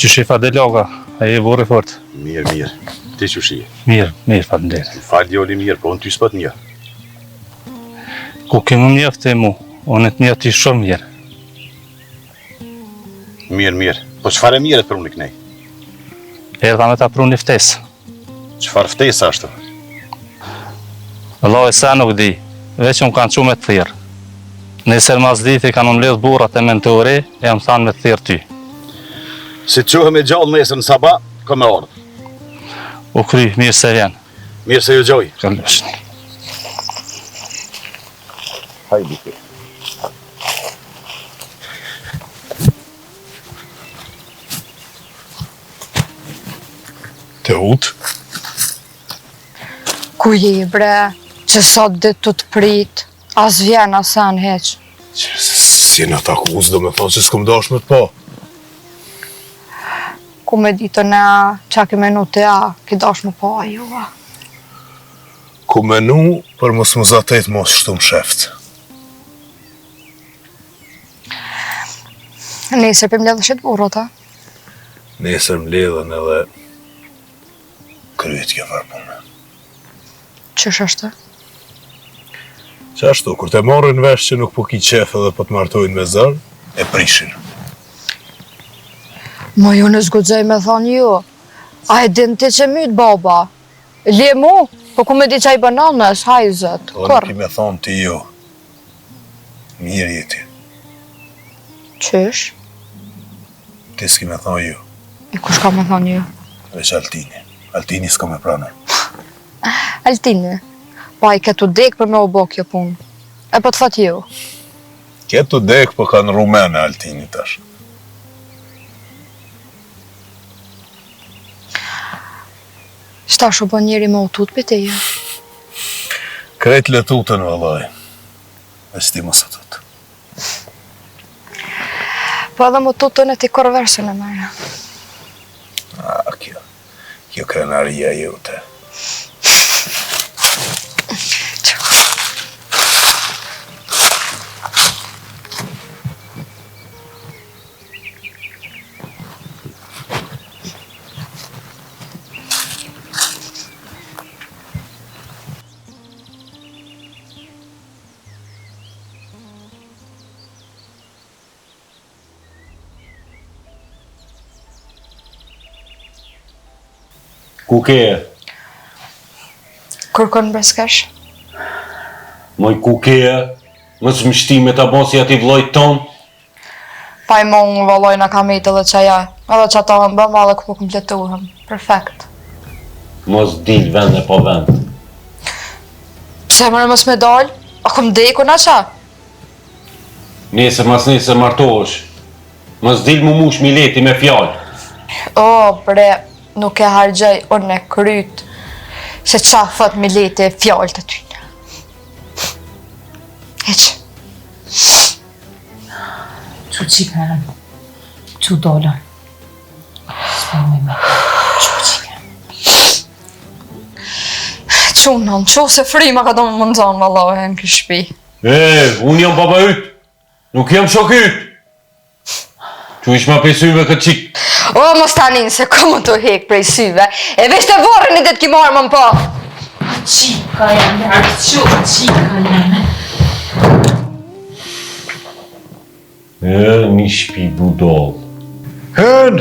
Që shifa dhe loga, a e burri fort. Mirë. Ti që shi? Mirë, faleminderit. Falë djoli mirë, po unë ty s'pat një. Ku ke më njëftë e mu, unë të njëftë i shumë mirë. Mirë. Po çfarë mirët për unë i knej? Erdha me ta pru një ftesë. Çfarë ftesa ashtu? Allah e sa nuk di, veç më kanë qu me të thirë. Nesër mas diti kanë mbledh burrat e mentori, e më thanë me të thirë ty. Si të quhem e gjallë nesër në saba, ka me ardhë. U kry, mirë se vjen. Mirë se ju gjoj. Këllësh. Hajde. Të utë? Ku je bre, që sot dit të të prit, as vjen as anë heq. Si në takuz do me thonë që s'kom dash me të po. Ku me ditën e qa ke menu të ki dash më po a juva. Ku menu për mos më zatet mos shtu më sheft. Nesër për mbledhë shetë burrot, a? Nesër më ledhen edhe kryet kjo farpune. Qësh është? Qashtu, kur të marrin vesh që nuk po ki qef edhe po të martojnë me zërë, e prishin. Mo ju në zgudzoj me thonë ju, a e din ti që mytë baba? Le mu, po ku me di qaj bananës, hajzët, O kur? nuk i me thonë ti ju. Mirë jeti. Qësh? Ti s'ki me thonë ju. I kush ka me thonë ju? Veç Altini. Altini s'ka me pranën. Altini, pa i ketu dek për me u bo kjo punë. E po të thot ju. Ketu dek po kanë rumene Altini tash. Shta shu bo njeri me utut për te ju. Krejt letutën, vallaj. E s'ti mos utut. Po edhe më tutën e ti korversën e mërë. Kjo krenaria jute. Ku ke? Kërkon breskesh? Moj ku ke? Mos më shti me ta bosi ati vllojt ton? Pa i mongë valoj në kamit edhe qaja, edhe që ata më bëma dhe këpu kompletuhem. Perfekt. Mos dil vend e po vend. Pse mërë mos me dal? A këm deku në qa? Nesër mas nesër martohesh. Mos dil mu mush mileti me fjallë. O, bre, nuk e hargjaj unë e kryt, se qa thot mileti e fjallë të tyne. Heq. Që qikën, që dollën. S'pëmë me, që qikën. Qunën, që se frima ka do më mëndzonë, vallohe, në kështë shpi. Unë jam baba yt. Nuk jam shok yt. Që ish ma pe syve këtë qik. O, mos tanin, se ku më të hek prej syve, e vesh të vorën e det ki marë më po. Qika janë, që qika janë. Një shpi budol. Hën!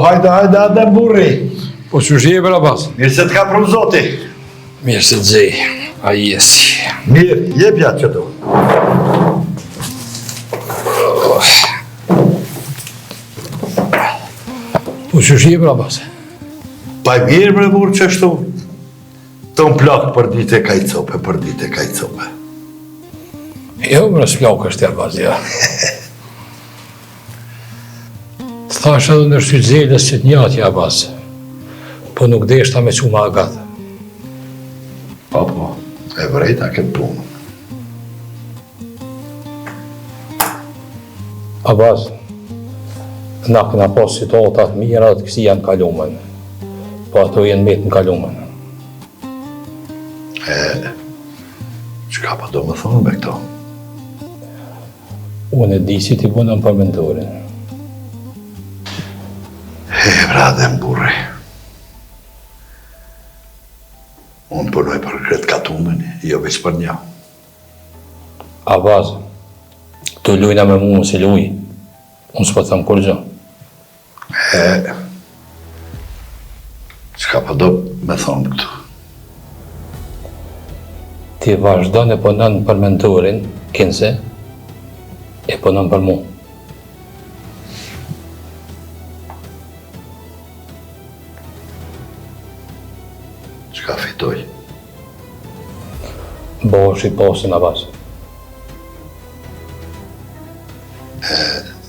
Hajde, dhe burri. Po që shje për abas? Mirë se t'ka pru zoti. Mirë se t'zej, a jesi. Mirë, jepja që do. Po që shje për abas? Pa mirë bre burë që shtu. Të më plakë për dite kaj cope. Jo, më s'plakë është e abas, ja. Thash edhe në shqytzelës që t'njati abas, po nuk deshta me që ma agatë. Po, e vrejta këtë punë. Abas, na këna pas situatat mira të kësi janë kalumen, po ato jenë metë në kalumen. Çka po do më thonë me këto? Unë e di si ti bëna në përmendorin. Brade mburri. Unë punoj për kretë katumen, jo veç për një. A vazë, këtu lujna me mu si luj. Unë s'po thëmë kur gjë. Çka po do me thonë këtu? Ti vazhdo në punon për mentorin, kinse, e punon për mu. Çka fitoj? Bosh i posën a vazë.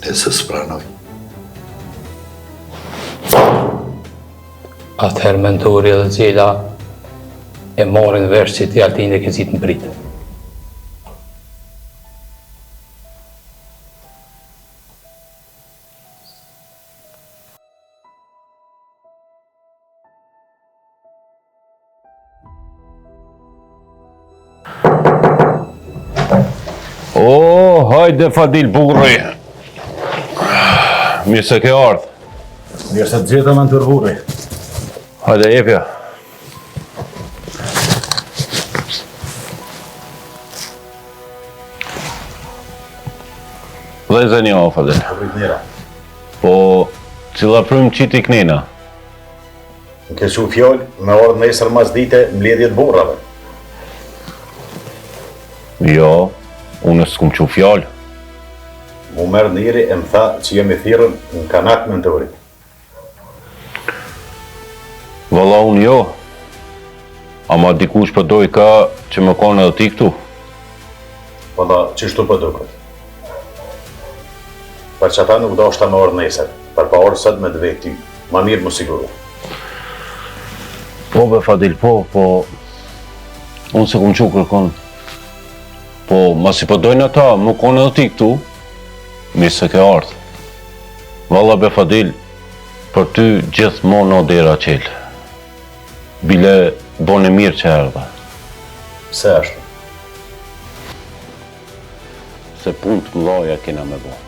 Nëse s'pranoj. Atëherë mentori edhe cila e morin vesh që ti altin e këzit në pritë. O, hajde Fadil burri. Mirë se ke ardhë. Mirë se të gjitha me në tërburri. Hajde jepja. Dhe një o, Fadil. Po, cila prymë qiti knina? Në kesu fjallë, me orë nesër mas dite mbledhjet burrave. Jo, unë s'kum që fjallë. Mu merë njëri e më tha që jemi thirën në kanak mentorit. Valla unë jo. Ama dikush përdoj ka që më konë edhe ti këtu. Valla, qështu për duket. Për që ata nuk do është ta me orë nesër, për pa orë sët me dve ty. Ma mirë më siguru. Po be Fadil, po, unë se kum që kërkon. Po, ma si përdojnë ata, më konë edhe ti këtu, mirë se ke ardhë. Valla be Fadil, për ty gjithmonë o dera qelë. Bile, bone mirë që erdhe. Se ashtu. Se punë të mëdhaja kena me bo.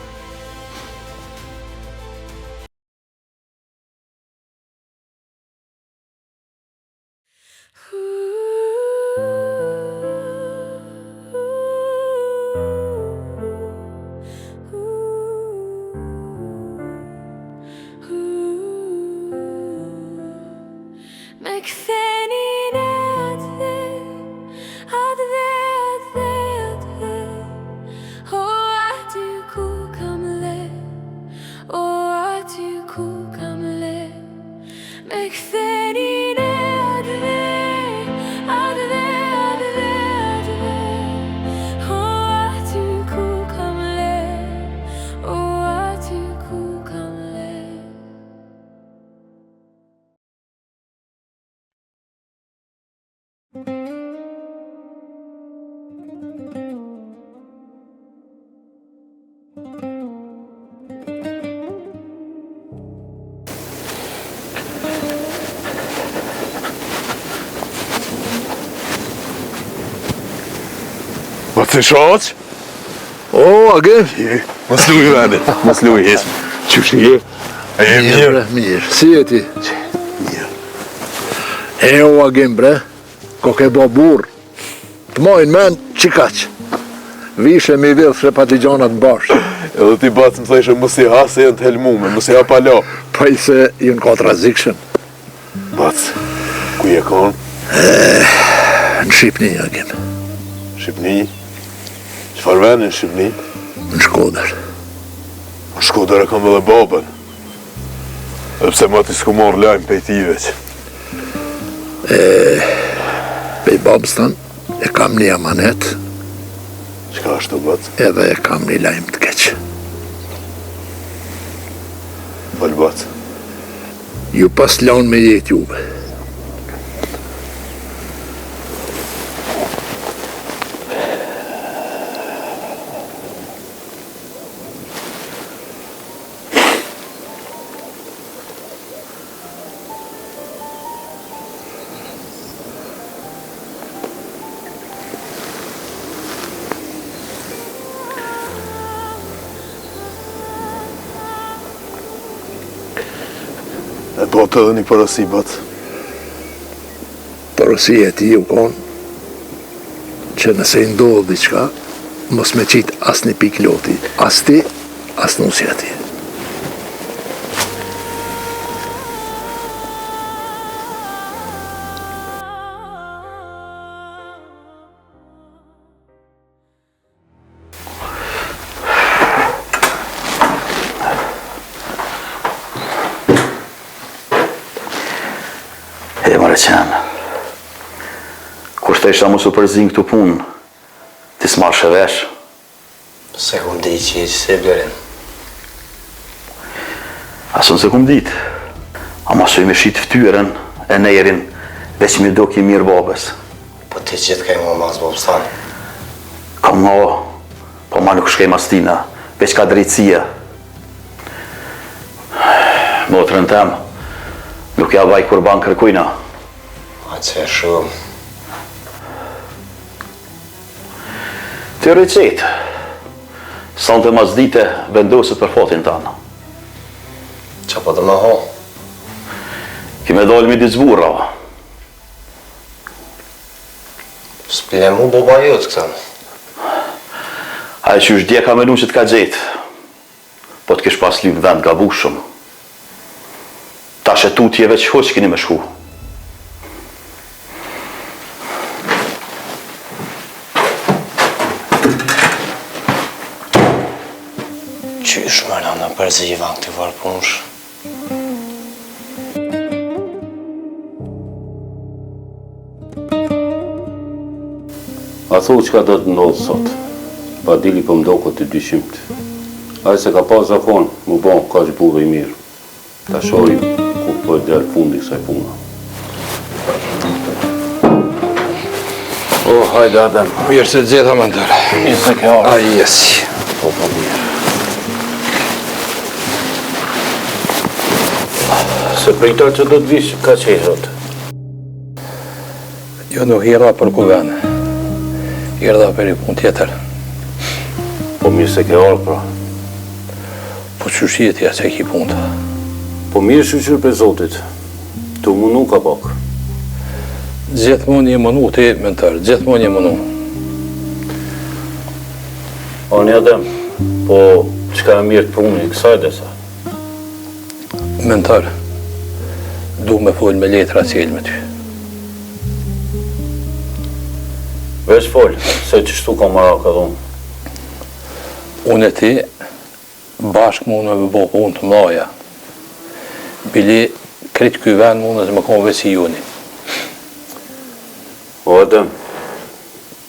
Po të shoq? O, agem? Mos luj vende, mos luj hiç. Qysh je? E je mirë? Mirë, si e ti? Mirë. E o agem bre, ko ke bo burr. Të mojnë men që kaq. Vishe mi vidhë shrepatigjonat në bashkë. Edhe ti batë më thëshë mos i ha se janë të helmume, mos i ha palo. Pa i se ju në kontrazikshën. Batë, ku je konë? Në Shqipni, agem. Shqipni? Qëfar veni në Shqipni? Në Shkodër. Në Shkodër e kam edhe babën. Epse ma ti s'ku morë lajmë pej ti veç. Pej babës tanë e kam një amanet, Qka është të batë? edhe e kam një lajmë të keqë. Falë batë. Ju pas lanë me jetë juve. do të edhe një përësi, bat. Përësia e ti u konë që nëse i ndodhë diqka, mos me qitë as një pik loti, as ti, as nusja ti. Qenë. Kur të isha mu su përzin këtu punë, ti s'marrë shëvesh? Se kum di që i se blerin. Asun se kum dit. Ama su i me shit ftyren e nerin, veç mi do ki mirë babes. Po ti gjithë kaj mu mas bobstan. Kam nga, po ma nuk shkej mas tina, veç ka drejtësia. Motrën tem, nuk ja vaj kurban kërkujna. A që e shumë. Të rëqet, sa në të mas dite vendoset për fatin tanë. Qa po të më ho? Kime dalë mi dizbura. S'pile mu boba jëtë këtën. Aje që është dje ka menu që t'ka gjetë, po t'kesh pas lymë vend gabushëm. Ta shetutjeve që hoq kini me shku. Qysh më në përziva në këti varpunsh? A thu që ka do të ndodhë sot, pa dili për mdoko të dyshimt. Aje se ka pas zafon, mu bon, ka që burë i mirë. Ta shojim ku për delë fundi kësaj puna. O, hajde Adem, mirë se të gjitha më ndërë. Mirë se ke arë. A, jesi. Po, mirë. Se pritar që do të vishë, ka që i hëtë? Jo nuk hirda për kuvene. Hirda për i pun tjetër. Po mirë se ke arë, pra. Po që shjetja që ki punta. Po mirë shqyqyr për Zotit. Tu munu ka pak. Gjithmonë një munu ti, mentar, gjithmonë një munu. O një Adem, po qka e mirë të puni i kësaj desa? Mentar, du me fol me letra cilë me ty. Veç fol, se që shtu ka mara ka dhonë. Unë e ti, bashkë mune me bo punë të mlaja. Bili, kritë këj vend mune të më konë vesi juni. O Adem,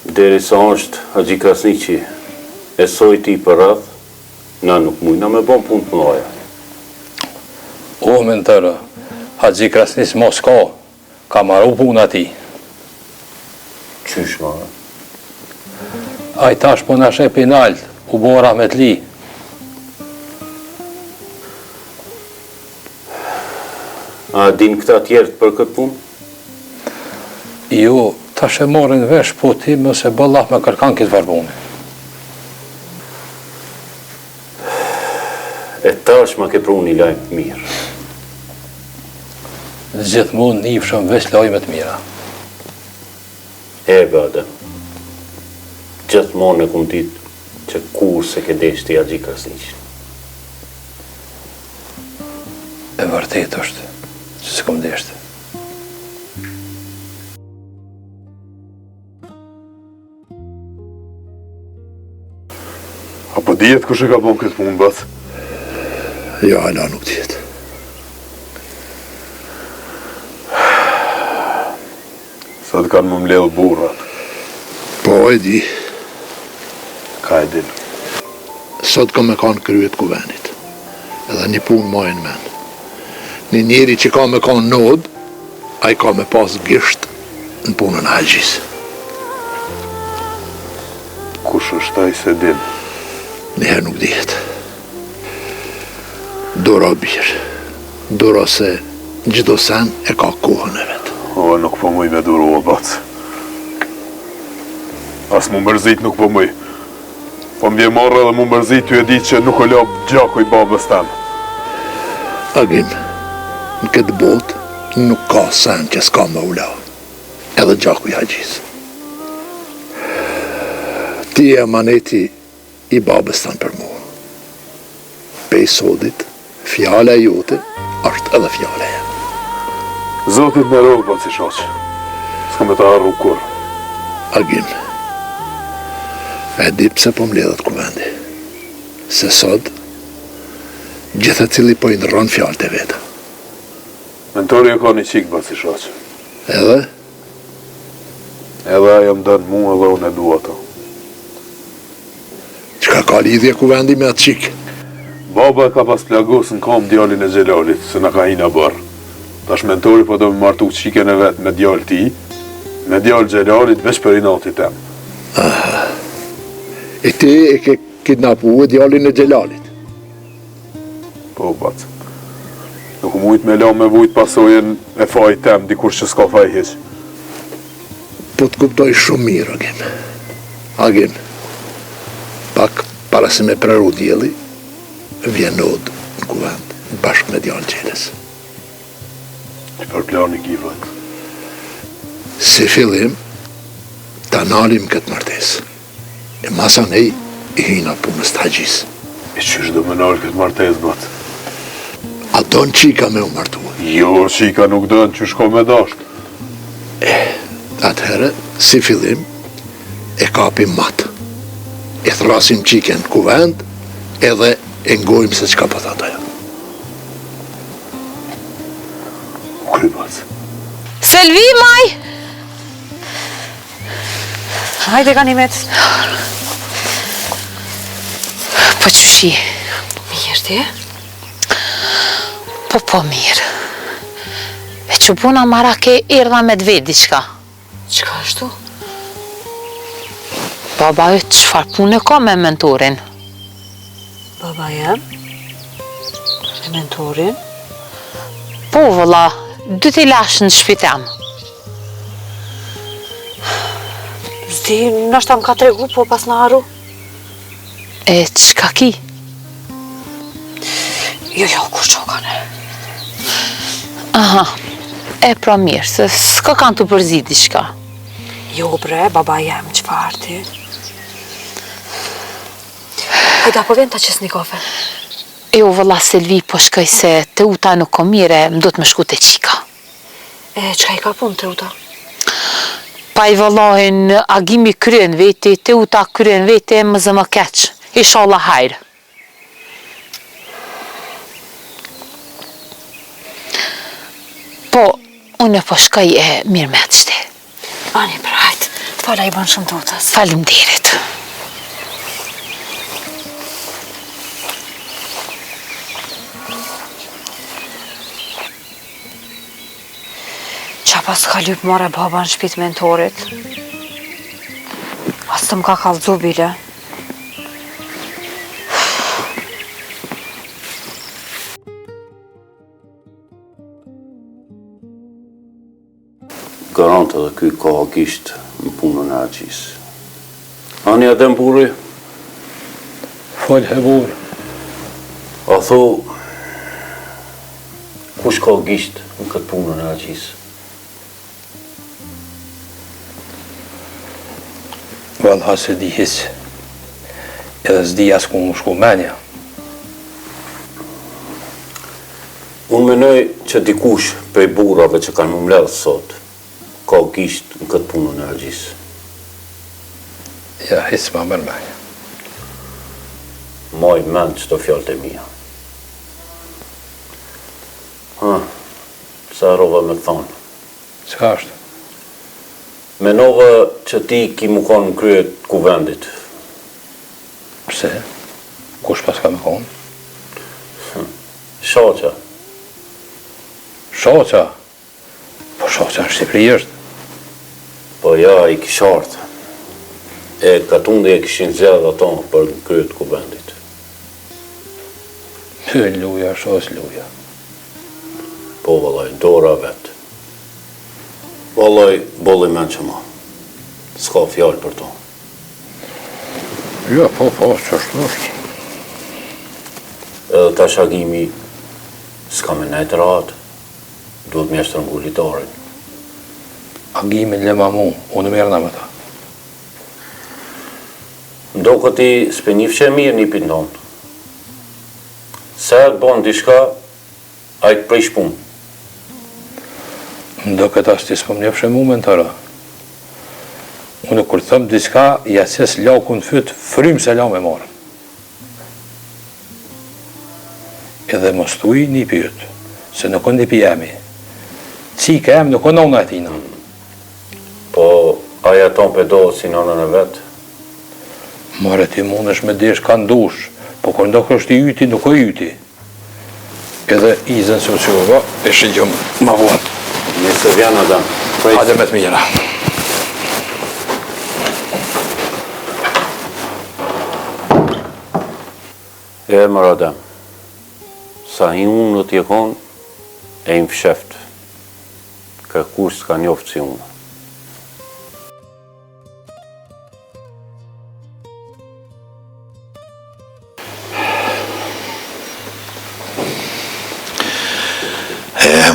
deri sa është Haxhi Krasniqi e soj ti për radh, na nuk mujna me bon punë të mlaja. O, mentar, Haxhi Krasniqi mos ka maru punë ati. Qysh ma? A i tash po në shep i nalt, u bora me t'li. A din këta tjerët për këtë punë? Jo, tash e morin vesh, po ti mëse bëllah me kërkan këtë varbune. E tash ma ke pru një lajmë të mirë. Gjithmonë njifshëm veç lajme të mira. Be Adem, gjithmonë e kum ditë që kur se ke deshti Haxhi Krasniqi. E vërtet është që s'kom deshti. Apo dijet kush e ka bon këtë punë, bat? Jo, hala nuk tjetë. Sa të kanë më mbledhë burrat. Po, e di. Ka e din. Sot ka me kanë kryet kuvenit. Edhe një punë majnë men. Një njeri që ka me kanë nod, a i ka me pas gisht në punën e Haxhis. Kush është ai se din? Njëherë nuk dihet. Dora birë. Dora se gjdo sen e ka kohën e vetë. O, nuk po muj me duro, o, bat. As mu mërzit nuk po muj. Po mbje marrë edhe mu mërzit ty e ditë që nuk o lop gjako i babës temë. Agim, në këtë botë nuk ka sen që s'ka më ula, edhe gjaku i Haxhis. Ti e amaneti i babës tanë për mua. Pej sodit, fjala jote është edhe fjala e. Zotit me rogë, po si shoqë. S'ka me të arru kur. Agim, e di pse po mbledhet kuvendi. Se sot, gjithë cili po i ndërron fjallët e veta. Mentori e ka një qikë, po si shoqë. Edhe? Edhe aja më dënë mua dhe unë e dua ato. Qka ka lidhje kuvendi me atë qikë? Baba e ka pas plagos në kam djallin e Xhelalit, se në ka hina bërë. Tash mentori po do më martu qikën e vetë me djallë ti, me djallë Xhelalit veç për i natit tem. Aha. E ti e ke kidnapu e djallin e Xhelalit? Po, bac. Nuk mujt me la me vujt pasojen e fajt tem, dikur që s'ka faj hiq. Po të kuptoj shumë mirë, Agim. Agim, pak para se me praru djeli, vjen nodë në kuvend, bashkë me djallë Xheles. Për plani ki, vët. Si fillim, ta nalim këtë martes. E masa nej, i hina punës të Haxhis. E qysh do me nalë këtë martes, bat? A don qika me u martu? Jo, qika nuk dënë, qysh ka me dasht. Atëherë, si fillim, e kapim matë. E thrasim qiken kuvend, edhe e ngojmë se qka po thata ja. Krybac. Selvi, maj! Hajde, Ganimet. Po qëshi? Mirë, ti? Po mirë. E që puna mara ke erdha me dvedi diçka. Qka është tu? Baba e qëfar punë ka me mentorin? Baba jem? Me mentorin? Po, vëlla, dy t'i lash në shpitem. Zdi, nështë më ka tregu, po pas në haru? E qka ki? Jo, kur qokane. Aha, e pra mirë, se s'ka kanë të përzi diçka. Jo, bre, baba jem, qëfar ti? Hajda, po vjen ta qes një kafe. Jo, vëlla Selvi, po shkoj se te uta nuk ko mire, më do të më shku te qika. E, qka i ka punë te uta? Pa i vëllahin Agimi kryen veti, te uta kryen veti, më zë më keq. Inshallah hajrë. Po, unë po shkoj e mirë me të shte. Ani, prajt, të fala i banë shumë të utës. Faleminderit. Qa pas ka lypë more baba në shpit mentorit? As të më ka kallëzu bile. Garant edhe ky ka gisht në punën e Haxhis. Ani Adem Burri? Fal Hebur. A tho, kush ka gisht në këtë punën e Haxhis? Vallahi se di hiç. Edhe s'di as ku më shku menja. Unë menoj që dikush prej burrave që kanë më mbledh sot, ka gisht në këtë punën e Haxhis. Ja, hiç ma mërë menja. Maj mend qëto fjallët e mija. Sa rova me thonë. Qa është? Menova që ti ki mu konë në kryet kuvendit. Pse? Kush pas ka me konë? Shaqa. Shaqa? Po Shaqa në Shqipëri është. Po ja, i kishartë. E katundi e kishin zjedh ato për në kryet kuvendit. Luja, shos luja. Po vëllaj, dora vetë. Vëllaj, bolli men që ma. S'ka fjallë për to. Jo, po, që është. Edhe ta Agimi s'ka me nejtë ratë. duhet me shtrëngu litarin. Agimin lema mu, unë merrna me ta. Do këti s'pe njifë mirë një pindon. Se të bon diçka, a i të prej shpun. Do këtë ashtë të s'pëm njëfshë mu me në tëra. Unë kur thëmë diçka, jases laku në fytë, frymë se la me marë. Edhe mos tuj një pyet, se nuk në një pijemi. Cika jam nuk në unë atina. Po, aja ton për do si nonën e vetë. Mare ti mund është me desh ka ndush, po kur ndokë është i yti, nuk o yti. Edhe izën se uqova, e shëgjëm ma vonë. Nëse vjen Adam. Hajde me të mira. E mërë Adam. Sa hi unë në tjekon, e im fsheft. Kërkur s'ka njoftë si unë.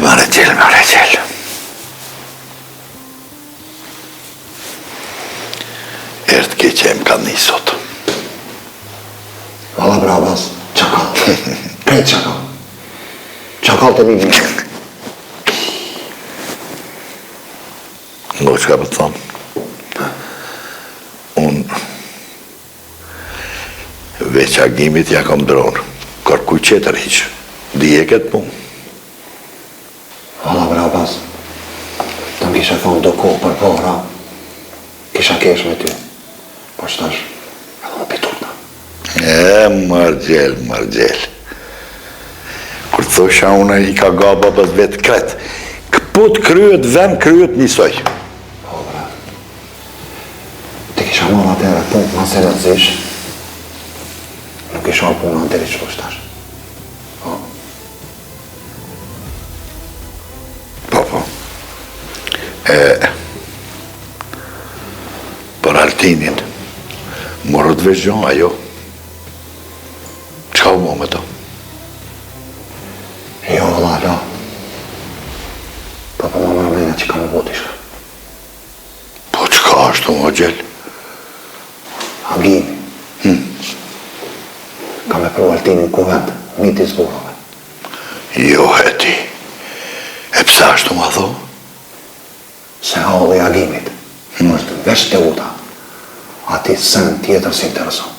Mare qel. Ertë keqe e më kanë një sot. Valla bravas, çakal. Krejt çakal. Çakal të një. Ngo që ka për të thonë. Unë veç agimit ja kam dronë. Kërkuj qeter hiqë. Dije këtë punë. Valla bravas, të më kisha thonë do kohë për para, kisha kesh me ty. Po shtash, edhe më piturta. Margjel. Kur të thosha une i ka gaba bës vetë kretë. Këput kryet, vend kryet njësoj. Po, bra. Ti kisha marrë atere punë ma seriozisht, nuk isha marrë punë anteri që po shtash. Për Altinin, morët veçgjon ajo. Qa u mo me to? Jo, la. Po ma mërmena që ka më boti shka. Po qka ashtu më gjellë? Agimi. Ka me pru Altinin kuvent, miti zburove. Jo, heti. E pësa ashtu më tho? Se halli agimit, është veç të uta, ati sen tjetër si intereson.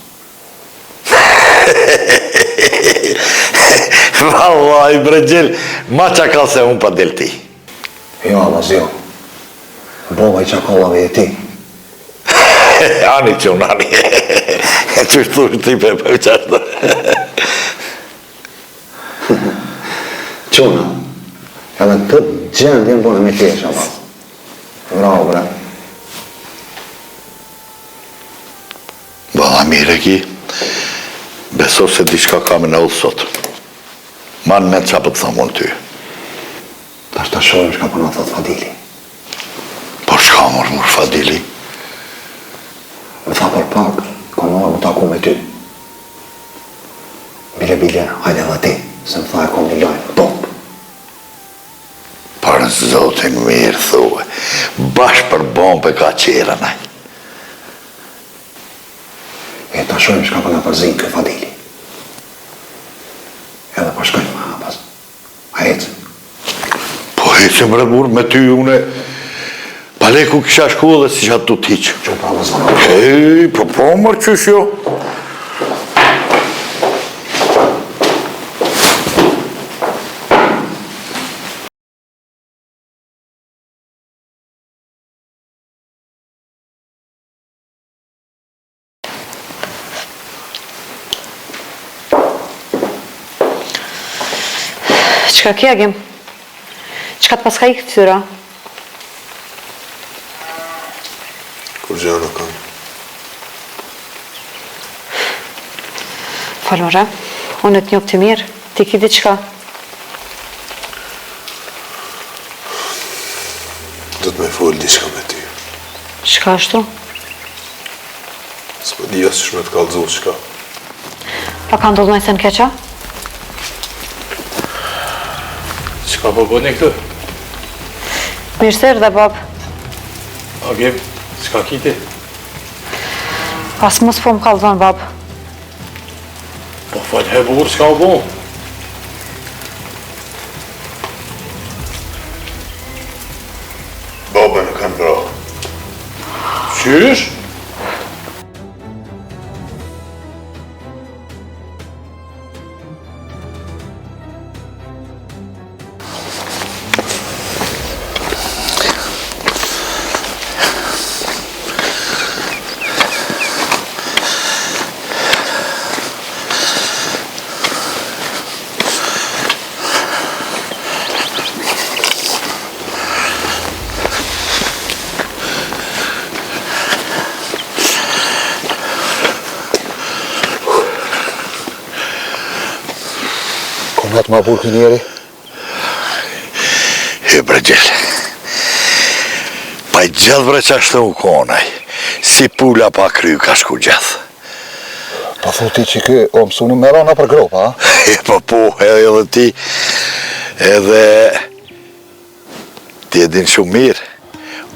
Vallaj, bregjel, ma qakal se unë pa del ti. Jo, avaz jo. Bova i qakallave e ti. Ani që unë, ani. E që shtu ti pe për qashtu. Quna, edhe këtë gjendjen bërë me kesh, avaz. Bravo, bre. Bëlla mire ki, beso se diçka kam në ullë sot. Man me qa për të thamë unë ty. Ta shta shojmë shka për në thot Fadili. Por shka mërë Fadili? Më tha për pak, ka marrë më taku me ty. Bile, hajde dhe ti, se më tha e kom një lajnë, top. Për zotin mirë, thue, bashkë për bombe ka qera nej. E ta shojmë shka për nga përzinë këj Fadili. Edhe po shkojmë ma hapas. A ecë? Po ecëm rëmur me ty une, paleku kisha shku dhe si qatë tu t'iqë. Që pra më zvanë? Ej, po mërë qësh jo. Qka kja gjem? Qka të paska i këtyra? Kur gjë në kam. Falore, unë të njofë të mirë, ti ki diqka? Do të me folë diçka me ty. Qka ashtu? S'po di asë shme të kallëzu qka. Pa ka ndodhë me se në keqa? Qka po bëni këtë? Mirë se erdhe, bab. Agim, s'ka kiti? As mos po më kallzon, bab. Po fal he burr, s'ka u bon. Baba nuk kanë bra. Qysh? Konat ma burë kënjeri? E bre gjellë. Pa i gjellë bre qashtë u konaj. Si pula pa kryu ka shku gjellë. Pa thuti që kë o mësunu me rana për gropa, a? E po, edhe ti. Edhe ti e din shumë mirë.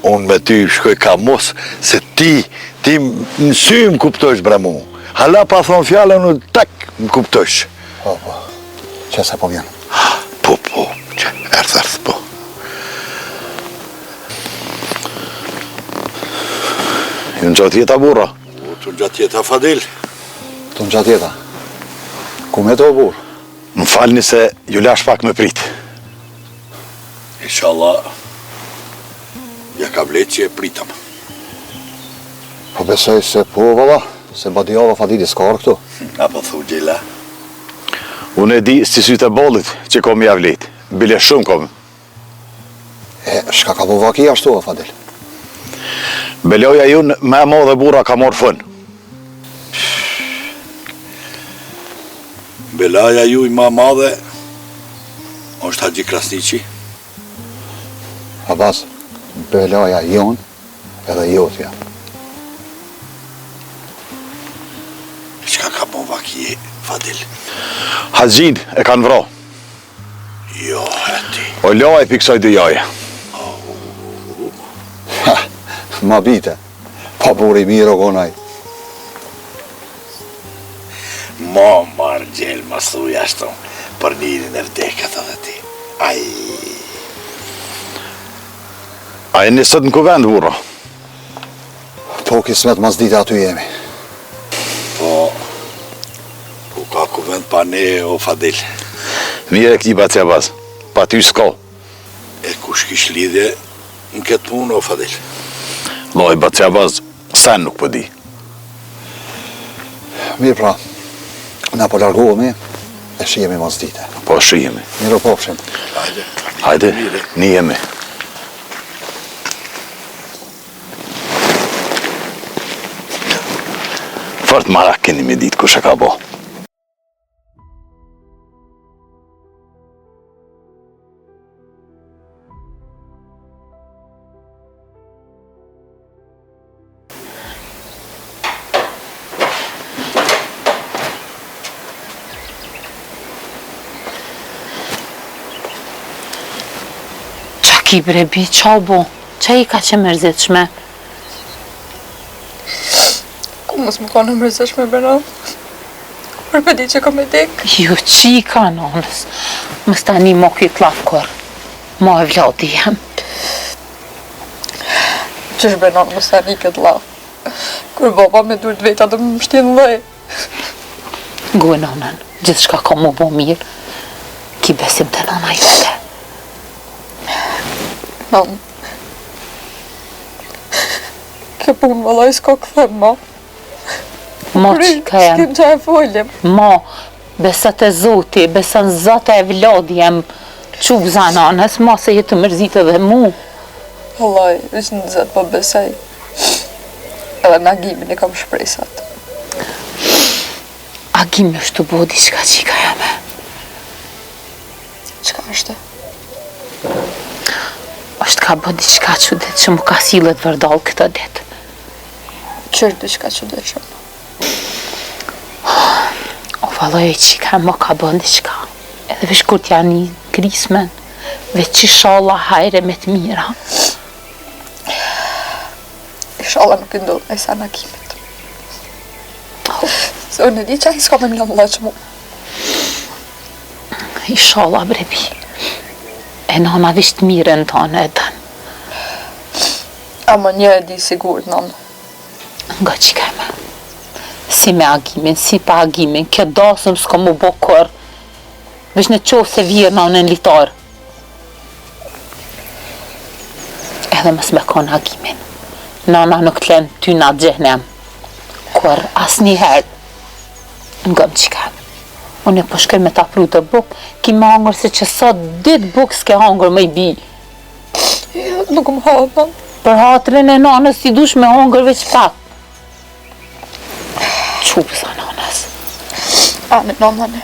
Unë me ty shkoj ka mos, se ti në sy më kuptojsh bre mu. Hala pa thonë fjallën, unë tak më kuptojsh. Po. Qese po vjen. Po, që erdh, po. Ju në gjatë jeta burra? Po, të në gjatë jeta Fadil. Të në gjatë jeta? Ku me to burë? Më falni se ju lash pak me prit. Inshallah, ja ka vlet që e pritëm. Po besoj se po, valla, se badijava Fadili s'ka arë këtu. Apo thu gjela. Unë e di si sytë e bollit që kom javlit. Bile shumë kom. Shka ka po vakia ashtu, a Fadil? Beloja junë me mo dhe bura ka morë fën. Belaja ju i ma madhe është Haxhi Krasniqi. Abbas, belaja jonë edhe jotja. Qka ka po vakije, Fadil? Haxhin e kanë vro. Jo, heti. O loja i piksoj dy jaje. Ma bite, pa buri mirë o konaj. Ma marë gjellë ma thuj ashton, për njërin e vdekat edhe ti. Aj. A e nisët në kuvend, burra? Po kismet mas dite aty jemi. Po, ku ka kuvend pa ne o Fadil. Mire e këti bacja baz, pa ty s'ko. E kush kish lidhje në këtë punë o Fadil. Loj bacja baz, sen nuk po di. Mirë pra, na po largohemi e shihemi mas dite. Po shihemi. Mirë po pëshim. Hajde, nihemi. Fort marak keni me ditë kush e ka bo. Ki brebi, qa bo? Qa i ka që mërzitshme? Ku mos më ka në mërzitshme, Benon? Kur me di që ka me dek? Jo, që i ka nonës? Mës tani mo ki klapkor. Mo e vladi jem. Qësh Benon, mës tani këtë la. Kur baba me dur të veta dhe më mështjen dhej. Gue nonën, gjithë shka ka mu bo mirë. Ki besim të nona jote. Nam. Kjo punë vëllaj s'ka këthem, ma. Ma që ka jem. S'kim që e folim. Ma, besat e zoti, besan zata e vladi jem quk zananës, ma se jetë mërzit edhe mu. Vëllaj, është në zetë po besaj. Edhe në agimin e kam shpresat. Agimi është të bodi qka qika jeme. Qka është? është ka bodi qka qëdet që më ka sillet vërdal këta det. Qërë dhe qka qëdet shumë? O valoj qika më ka bodi qka. Edhe vish kur t'ja një krismen, Veç inshallah hajre me të mira. Inshallah nuk i ndodh me sa Agimit. Se unë e di që ai s'ka me mlanë që mu. Inshallah brebi. E nana visht mirën tonë e dënë. Ama një e di sigur, nënë. Nga që keme. Si me Agimin, si pa Agimin, kjo dasëm s'ka mu bo kër. Vesh në qovë se vjerë në litarë. Edhe mës me konë Agimin. Nana nuk të lenë ty nga gjehnem. Kër as njëherë. Nga më që keme. Unë e po shkër me ta pru të buk, ki më hangër se që sot dit buk s'ke hangër më i bi. Nuk më hapën. Për hatrin e nanës si dush me hangër veç pak. Qupë sa nanës. Ane, nanën.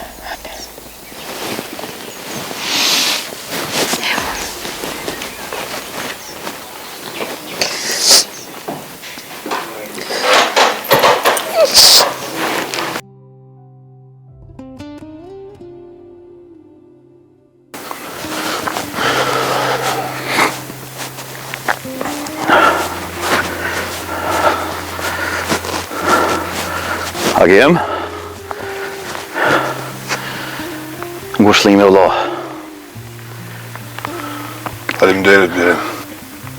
Agim? Ngushlimi vëlla. Faleminderit Blerim.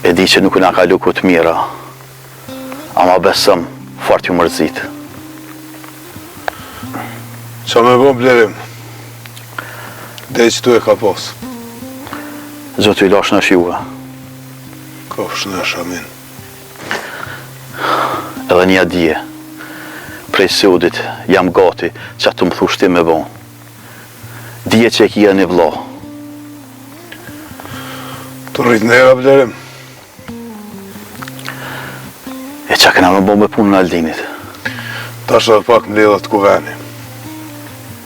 E di që nuk na kalu ku të mira. Ama besëm, fort ju mërzit. Qa me bo Blerim? Dhe që tu e ka pos. Zotë i lash në shjuve. Kofsh në shamin. Edhe një dje. Prej sudit jam gati që të më thushti me bon. Dje që e kia një vlo. Të rrit nera, Blerim. E që këna me bon me punë në Aldinit. Ta shë dhe pak në ledhat kuveni.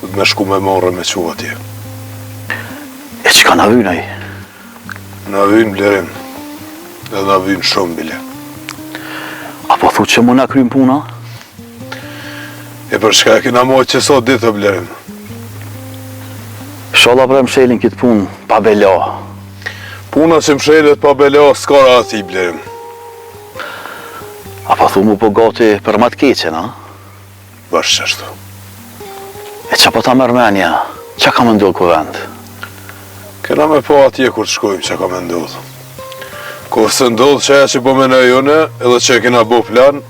Dhe me shku me morë me qua tje. E që ka në vynë aji? Në vynë, Blerim. Dhe në vynë shumë, bile. Apo thu që më në krym puna? E për shka e kina mojtë që sot ditë, Blerim. Shola bre më shelin këtë punë, pa bela. Puna që më shelet pa bela, s'kara ati, Blerim. Apo thu mu po gati për ma të keqen, a? Bashkë qështu. E që po ta mërmenja, që ka më ndohë kuvend? Kena me po atje kur të shkojmë që ka me ndodhë. Kur se ndodhë që aja që po me në jone, edhe që e kena bo plan,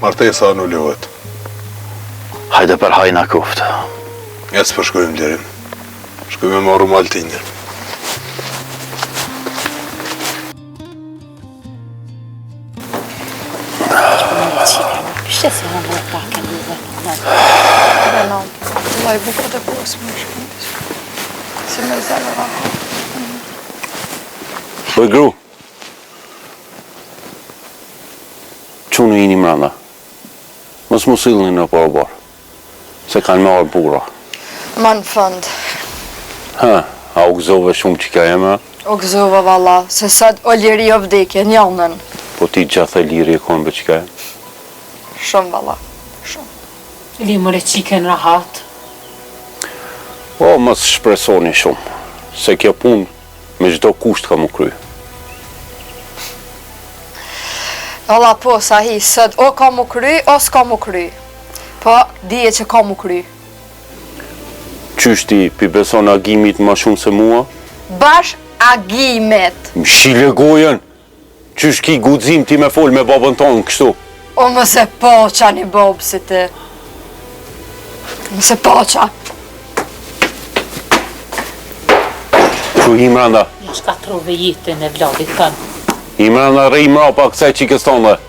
martesa anullohet. Hajde për hajna kuftë. Ja s'po shkojmë, Blerim. Shkojmë me marru Maltinjën. Shte se hangër pak e lidhe. Dhe në, të laj bukët e posë më shkëndis. Si me zele rako. Oj, gru. Qunë i një mranda. Mos mu sillni në porobor. Se kanë me orë bura. Ma në fënd. Ha, a u gëzove shumë që ka jeme? U gëzova valla, se sot o liri o vdekje, njënën. Po ti gjatë e liri e konë për që ka jeme? Shumë valla, shumë. Limër e qiken rahat. O, mos shpresoni shumë. Se kjo punë me çdo kusht ka mu kry. Valla po, sa hi, sot o ka mu kry, o s'ka mu kry. Po, dije që ka mu kry. Qysh ti pi beson Agimit ma shumë se mua? Bash Agimet. Më shile gojen! Qysh ki guxim ti me fol me babën tonë kështu? O mëse poqa një bobë si ti. Mëse poqa. Që Imranda? Një shkatrove jetën e vladit tënë. Imranda rrej mrapa kësaj qikës tonë dhe.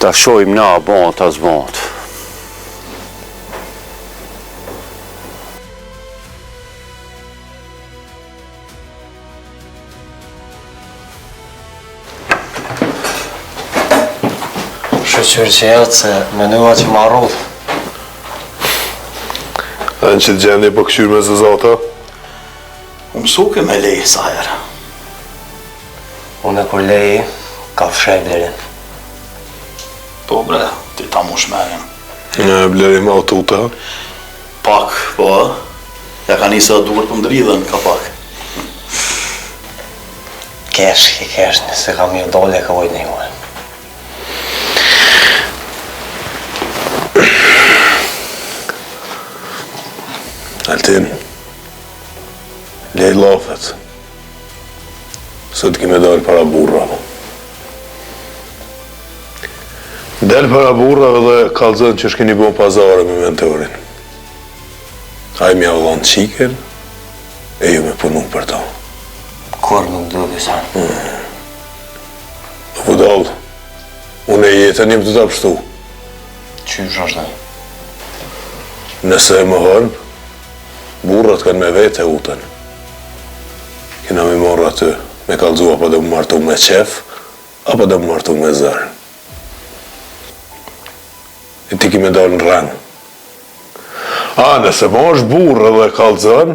Ta shojmë na bënd të zbënd. Shqyr që jetë se menua që ma rrudh. Dhe në që të gjendje po këshyr me zëzata? Unë suke me lejë sa herë. Unë e kur leji, ka fshej Blerin. Po bre, ti ta mu shmerin. Në blerim aututa? Pak, po. Ja ka nisë duhet për ndridhen, ka pak. Kesh, nëse kam një dole ka vojt një uaj. Altin, lej lafet. Sot kime dalë para burrave. Del para burrave dhe kalzën që shkeni bo pazare me mentorin. Aj mja vëllon qiken, e ju me punu për ta. Kur nuk do disa. Vudal, unë e jetën im të të pështu. Qysh është dhe? Nëse e më hërnë, burrat kanë me vete utën. Kena me morë aty, me kalzu apo dhe më martu me qef, apo dhe më martu me zërë. E ti ki me dalë në rangë. Nëse më është burrë dhe kalzën,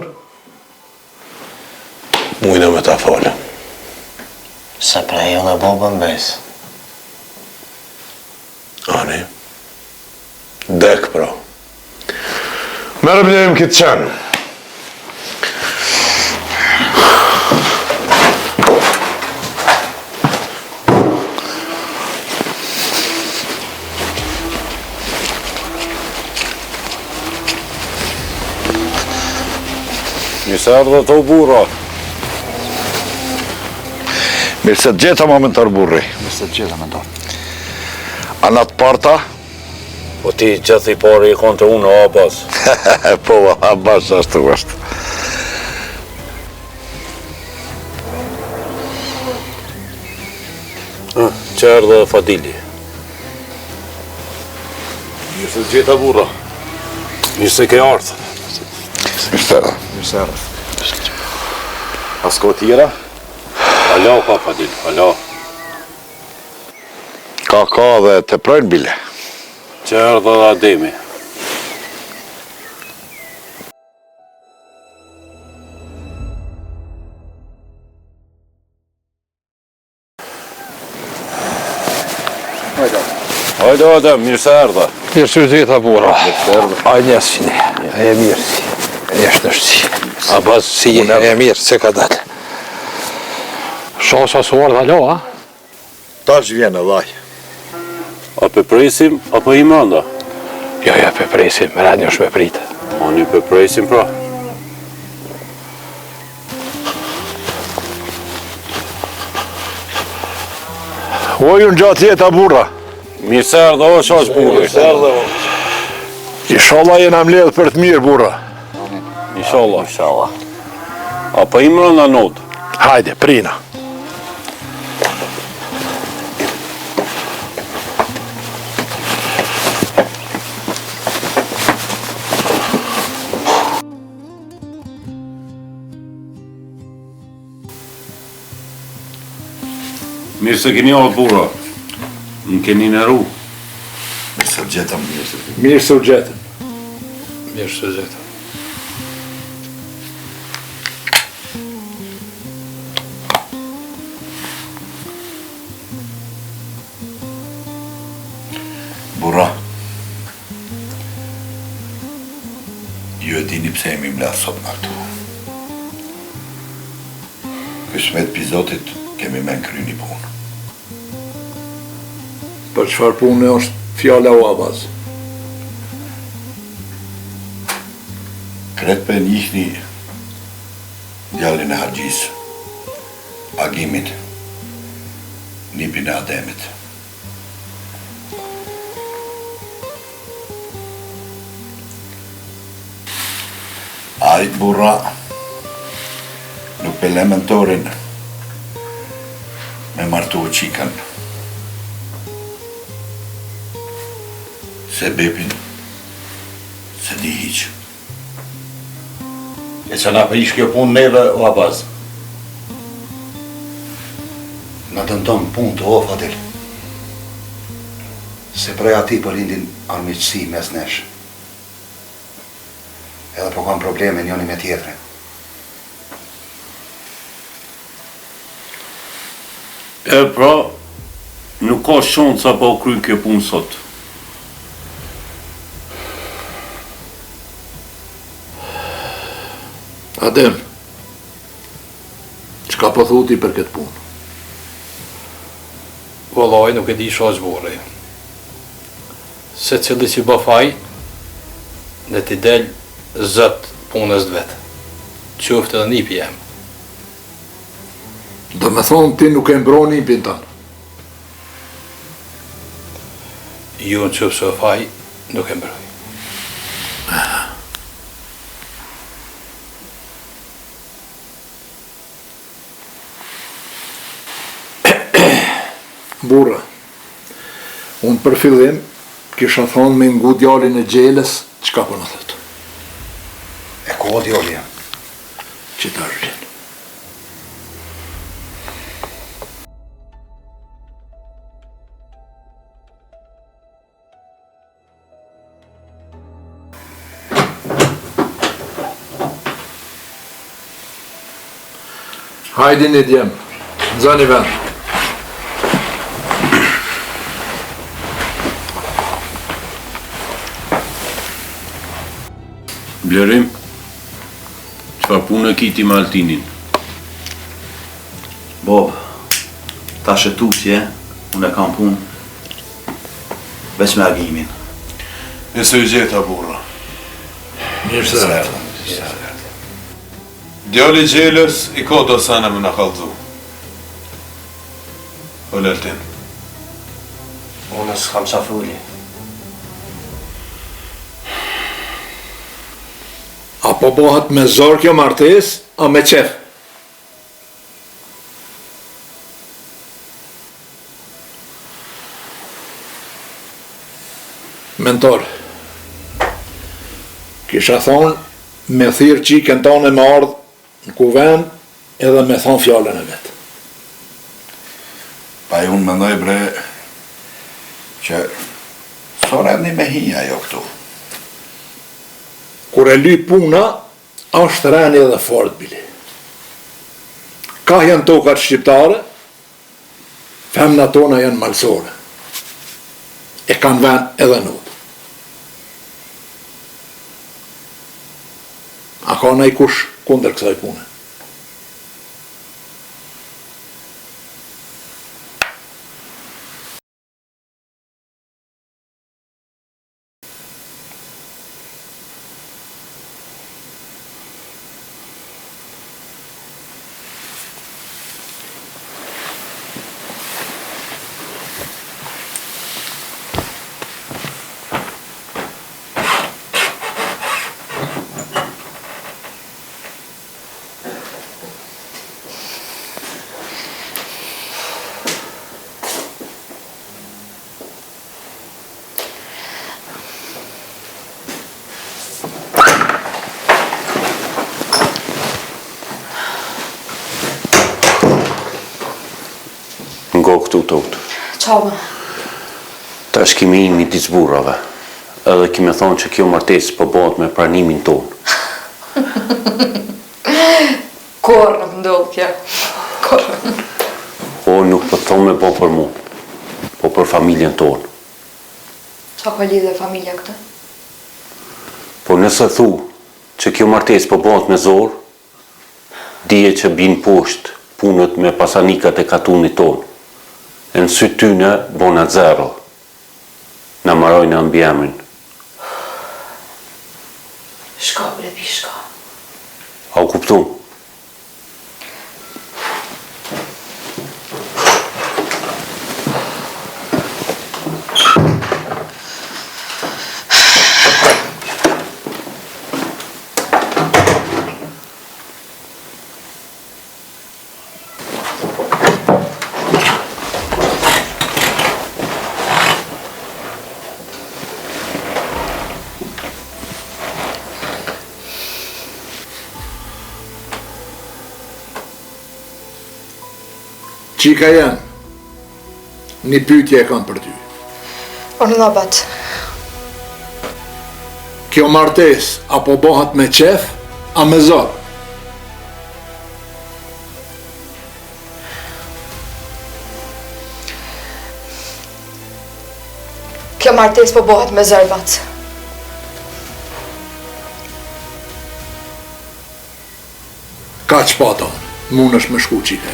mujna me ta falë. Se prej jo në bobën bes. Ani, dek pra. Merë blerim këtë qanë. Mirë dhe të burra. Mirë se të gjeta ma mentor burri. Mirë se të gjeta mentor. A në të parta? Po ti gjithë i pari i konë të unë, Abbas. Po, Abbas ashtu është. Që erdhe Fadili. Mirë se të gjeta burra. Mirë se ke ardhë. Mirë se erdhe. A s'ko tjera? Alo ka Fadil, alo. Ka dhe të projnë bile. Që erdhe dhe Ademi. Hajde Adem, mirë se erdhe. Mirë se gjitha burra. A njësë qini, e mirë si. E shtështi. Abbas, si e mirë, se ka dalë. Shosa suar dhe alo, a? Tash vjene, dhaj. A pe presim, apo i manda? Jo, pe presim, me radnjo shme pritë. A një pe presim pra? O, ju në gjatë jeta burra. Mirë se erdhe, o shash burri. Mirë se erdhe, o. Inshallah jena mledhë për të mirë, burra. Inshallah. Apo i mrënda not? Hajde, prina. Mirë se keni ardhë burra. Më keni në ru. Mirë se gjetëm, Mirë se u gjetëm. Mirë se u gjetëm. Burra. Ju e dini pse jemi mledhë sot në këtu. Këshmet pizotit kemi men kry një punë. Për çfarë punë është fjala o Abbas? Kret për njihni djallin e Haxhis, Agimit, nipin e Ademit. Ajt burra, nuk pele mentorin me martu o qikan. Se bepin, se di hiq. E që na për ish kjo punë neve, o Abbas? Na dëndon punë të o Fadil. Se prej ati për lindin armiqësi mes nesh. Edhe po kam probleme njoni me tjetërin. Pra, nuk ka shanca pa u kryen kjo punë sot. Adem, çka po thuti për këtë punë? Vallaj nuk e di shaq bore. Se cili që bë faj, dhe t'i del zët punës vetë. Qoftë edhe nipi jem. Do me thonë ti nuk e mbron nipin tanë. Ju në qoftë se faj, nuk e mbroj. Burra, unë për fillim kisha thonë me ngu djalin e gjelës, çka po në thëtë? E ko djali jam? Që të arrin. Hajdi një djem, nëzani vend. Blerim, çfarë punë kiti me Altinin? Bob, ta shëtutje, unë e kam punë, veç me agimin. Nëse u gjeta burra. Mirë se rrëtë. Djali gjelës i ka do sana me në kallëzu. O Altin. Unë s'kam qa fulli. Apo bëhet me zor kjo martes, a me qef? Mentor, kisha thonë me thirë qikën tonë me ardhë në kuvend edhe me thonë fjallën e vetë. Pa unë mendoj bre që sora një me hinja jo këtu. Kur e ly puna, është reni edhe fort, bili. Ka janë tokat shqiptare, femna tona janë malsore. E kanë vend edhe nutë. A ka nëj kush kundër kësaj pune? Ngo këtu tot. Qame. Tash kemi i midis burrave. Edhe kime thonë që kjo martesë po bëhet me pranimin tonë. Kur nuk ndodh kjo. Kur. O nuk po thonë me po për mu, po për familjen tonë. Qa ka lidhe familja këtë? Po nëse thu që kjo martesë po bëhet me zorë, dije që bin poshtë punët me pasanikat e katunit tonë. E në sy tyne bona zero. Në marojnë ambjemin. Shka bre pishka. A u kuptu? Qika janë, një pyetje e kam për ty. Unë në bet. Kjo martes apo bëhet me qef, a me zor? Kjo martes po bëhet me zërbat. Ka që pa ta, mund është me shku qika.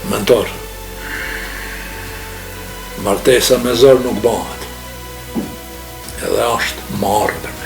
Mentor, martesa me zër nuk bëhet, edhe është marrë për me.